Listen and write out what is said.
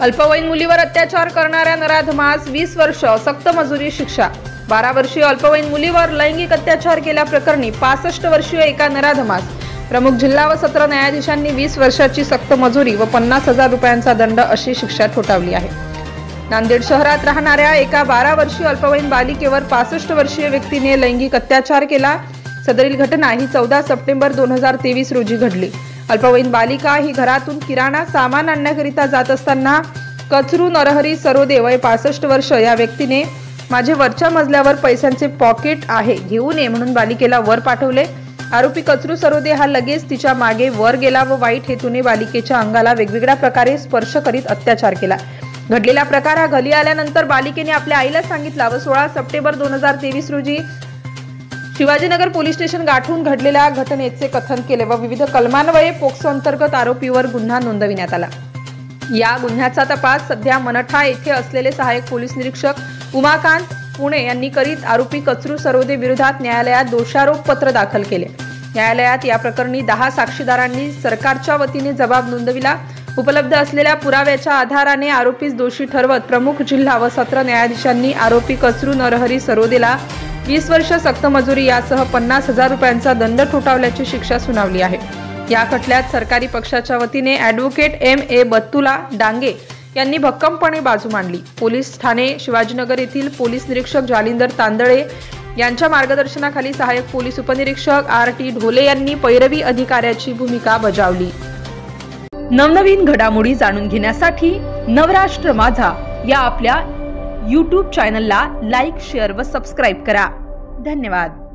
अल्पवयीन मुलीवर अत्याचार करणाऱ्या नराधमास 20 वर्ष सक्त मजुरी शिक्षा। 12 वर्षीय अल्पवयीन मुलीवर लैंगिक अत्याचार केल्याप्रकरणी 65 वर्षीय एका नराधमास प्रमुख जिल्हा व सत्र न्यायाधीशांनी 20 वर्षाची सक्त मजुरी व 50,000 रुपयांचा दंड अशी शिक्षा ठोठावली आहे। नांदेड शहरात राहणाऱ्या एका 12 वर्षीय अल्पवयीन बालिकेवर 65 वर्षीय व्यक्तीने लैंगिक अत्याचार केला। सदरील घटना ही 14 सप्टेंबर 2023 रोजी घडली। अल्पवयीन बालिका ही घरातून किराणा सामान आणण्याकरिता जात असताना कचरू नरहरी सरोदे वय 65 वर्ष या व्यक्तीने माझे वरच्या मजल्यावर पैशांचे पॉकेट आहे घेऊन ये म्हणून बालिकेला वर पाठवले। आरोपी कचरू सरोदे हा लगेच तिच्या मागे वर गेला व वाईट हेतूने बालिकेच्या अंगाला वेगवेगळ्या प्रकारे स्पर्श करीत अत्याचार केला। घडलेला प्रकार हा घरी आल्यानंतर बालिकेने आपल्या आईला सांगितला व 16 सप्टेंबर 2023 रोजी शिवाजीनगर पोलीस स्टेशन गाठून घडलेल्या घटनेचे कथन केले व विविध कलमान्वये पोक्सो अंतर्गत आरोपीवर गुन्हा नोंदविण्यात आला। या गुन्ह्याचा तपास सध्या मनठा येथे असलेले सहाय्यक पोलीस निरीक्षक उमाकांत पुणे यांनी करीत आरोपी कचरू सरोदे विरोधात न्यायालयात दोषारोप पत्र दाखल केले। न्यायालयात या प्रकरणी 10 साक्षीदारांनी सरकारच्या वतीने जबाब नोंदविला। उपलब्ध असलेल्या पुराव्याच्या आधाराने आरोपीस दोषी ठरवत प्रमुख जिल्हा व सत्र न्यायाधीशांनी आरोपी कचरू नरहरी सरोदेला 20 वर्ष सक्त मजुरी यासह 50,000 रुपयांचा दंड ठोठावल्याची शिक्षा सुनावली आहे। या खटल्यात सरकारी पक्षाच्या वतीने ॲडव्होकेट M.A. बत्तुला डांगे यांनी भक्कमपणे बाजू मांडली। पोलीस ठाणे शिवाजीनगर येथील पोलीस निरीक्षक जालिंदर तांदळे यांच्या मार्गदर्शनाखाली सहाय्यक पोलीस उपनिरीक्षक R.T. ढोले यांनी पैरवी अधिकाऱ्याची भूमिका बजावली। नवनवीन घडामोडी जाणून घेण्यासाठी नवराष्ट्र माझा या आपल्या YouTube चॅनलला लाईक, शेअर व सबस्क्राईब करा। धन्यवाद।